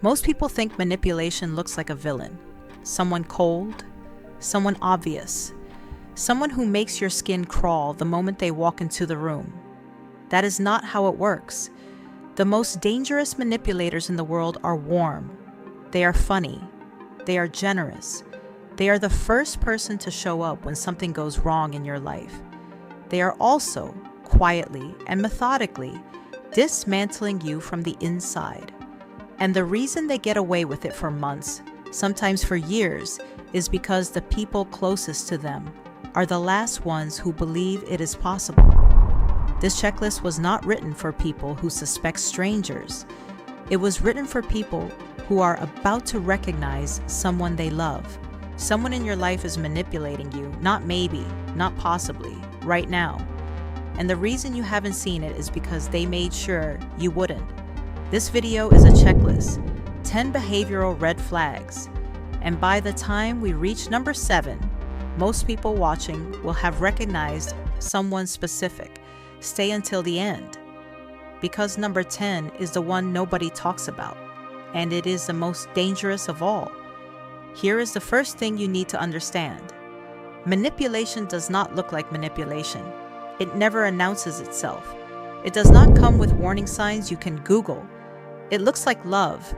Most people think manipulation looks like a villain, someone cold, someone obvious, someone who makes your skin crawl the moment they walk into the room. That is not how it works. The most dangerous manipulators in the world are warm. They are funny. They are generous. They are the first person to show up when something goes wrong in your life. They are also, quietly and methodically, dismantling you from the inside. And the reason they get away with it for months, sometimes for years, is because the people closest to them are the last ones who believe it is possible. This checklist was not written for people who suspect strangers. It was written for people who are about to recognize someone they love. Someone in your life is manipulating you, not maybe, not possibly, right now. And the reason you haven't seen it is because they made sure you wouldn't. This video is a checklist, 10 behavioral red flags. And by the time we reach number 7, most people watching will have recognized someone specific. Stay until the end, because number 10 is the one nobody talks about, and it is the most dangerous of all. Here is the first thing you need to understand. Manipulation does not look like manipulation. It never announces itself. It does not come with warning signs you can Google. It looks like love.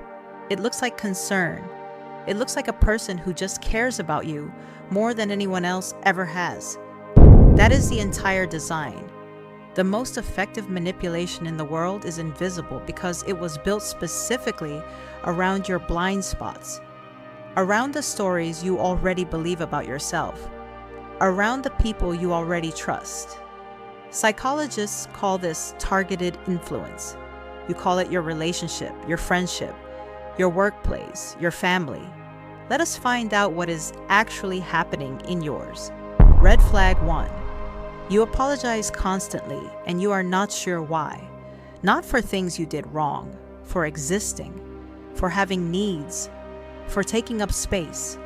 It looks like concern. It looks like a person who just cares about you more than anyone else ever has. That is the entire design. The most effective manipulation in the world is invisible because it was built specifically around your blind spots, around the stories you already believe about yourself, around the people you already trust. Psychologists call this targeted influence. You call it your relationship, your friendship, your workplace, your family. Let us find out what is actually happening in yours. Red flag 1. You apologize constantly and you are not sure why. Not for things you did wrong, for existing, for having needs, for taking up space.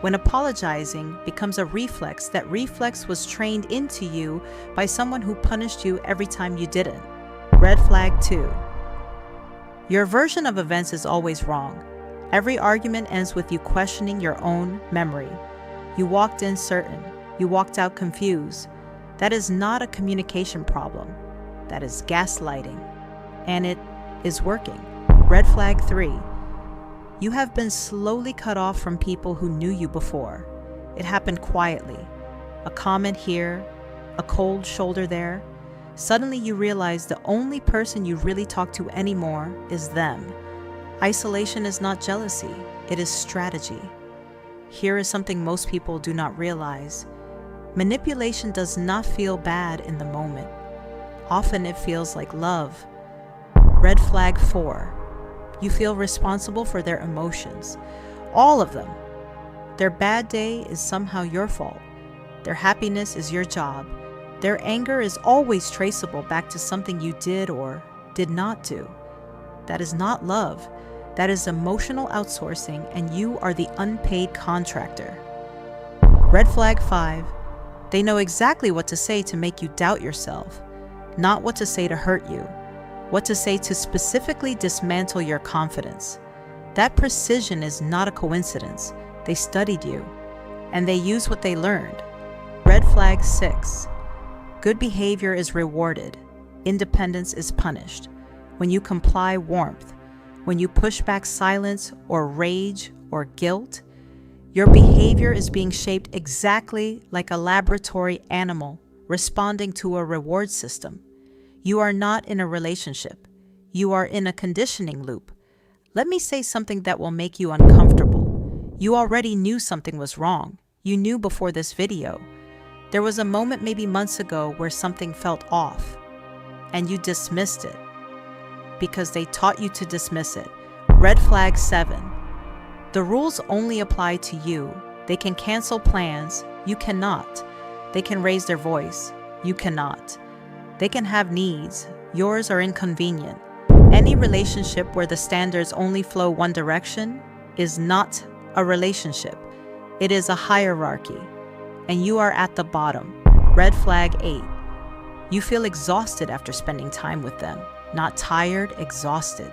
When apologizing becomes a reflex, that reflex was trained into you by someone who punished you every time you didn't. Red flag 2. Your version of events is always wrong. Every argument ends with you questioning your own memory. You walked in certain. You walked out confused. That is not a communication problem. That is gaslighting. And it is working. Red flag 3. You have been slowly cut off from people who knew you before. It happened quietly. A comment here, a cold shoulder there. Suddenly you realize the only person you really talk to anymore is them. Isolation is not jealousy, it is strategy. Here is something most people do not realize. Manipulation does not feel bad in the moment. Often it feels like love. Red flag 4. You feel responsible for their emotions. All of them. Their bad day is somehow your fault. Their happiness is your job. Their anger is always traceable back to something you did or did not do. That is not love. That is emotional outsourcing, and you are the unpaid contractor. Red flag 5. They know exactly what to say to make you doubt yourself, not what to say to hurt you, what to say to specifically dismantle your confidence. That precision is not a coincidence. They studied you, and they use what they learned. Red flag 6. Good behavior is rewarded. Independence is punished. When you comply, warmth. When you push back silence or rage or guilt, your behavior is being shaped exactly like a laboratory animal responding to a reward system. You are not in a relationship. You are in a conditioning loop. Let me say something that will make you uncomfortable. You already knew something was wrong. You knew before this video. There was a moment maybe months ago where something felt off, and you dismissed it because they taught you to dismiss it. Red flag 7. The rules only apply to you. They can cancel plans. You cannot. They can raise their voice. You cannot. They can have needs. Yours are inconvenient. Any relationship where the standards only flow one direction is not a relationship. It is a hierarchy, and you are at the bottom. Red flag 8. You feel exhausted after spending time with them. Not tired, exhausted.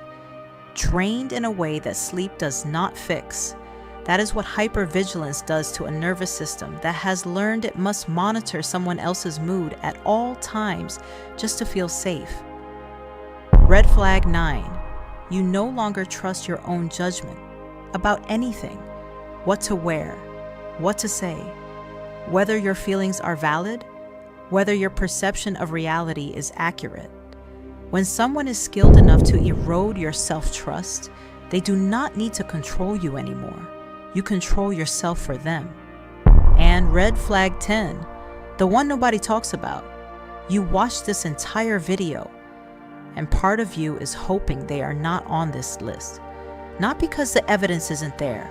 drained in a way that sleep does not fix. That is what hypervigilance does to a nervous system that has learned it must monitor someone else's mood at all times just to feel safe. Red flag 9. You no longer trust your own judgment about anything. What to wear, what to say, whether your feelings are valid, whether your perception of reality is accurate. When someone is skilled enough to erode your self-trust, they do not need to control you anymore. You control yourself for them. And red flag 10, the one nobody talks about. You watched this entire video, and part of you is hoping they are not on this list. Not because the evidence isn't there,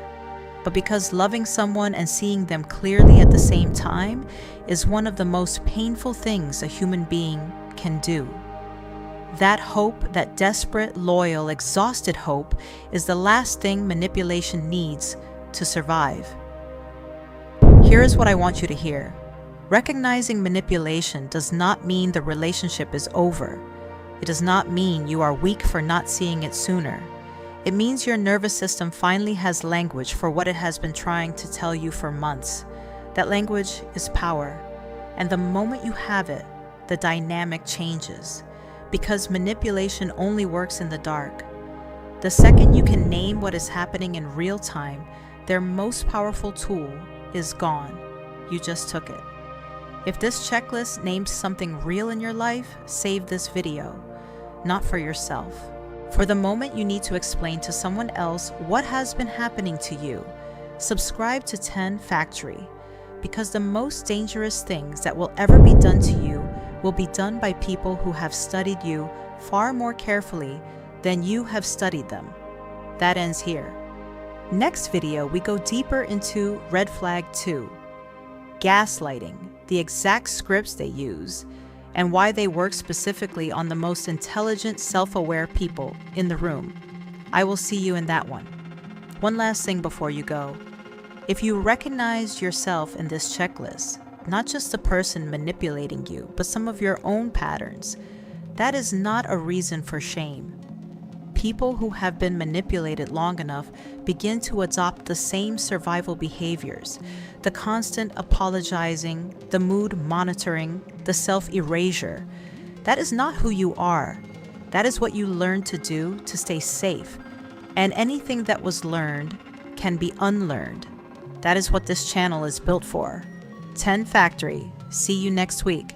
but because loving someone and seeing them clearly at the same time is one of the most painful things a human being can do. That hope, that desperate, loyal, exhausted hope, is the last thing manipulation needs to survive. Here is what I want you to hear. Recognizing manipulation does not mean the relationship is over. It does not mean you are weak for not seeing it sooner. It means your nervous system finally has language for what it has been trying to tell you for months. That language is power. And the moment you have it, the dynamic changes. Because manipulation only works in the dark. The second you can name what is happening in real time, their most powerful tool is gone. You just took it. If this checklist named something real in your life, save this video. Not for yourself. For the moment you need to explain to someone else what has been happening to you, subscribe to 10 Factory. Because the most dangerous things that will ever be done to you will be done by people who have studied you far more carefully than you have studied them. That ends here. Next video, we go deeper into red flag 2, gaslighting, the exact scripts they use, and why they work specifically on the most intelligent, self-aware people in the room. I will see you in that one. One last thing before you go. If you recognize yourself in this checklist, not just the person manipulating you, but some of your own patterns, that is not a reason for shame. People who have been manipulated long enough begin to adopt the same survival behaviors, the constant apologizing, the mood monitoring, the self-erasure. That is not who you are. That is what you learned to do to stay safe. And anything that was learned can be unlearned. That is what this channel is built for. 10 Factory. See you next week.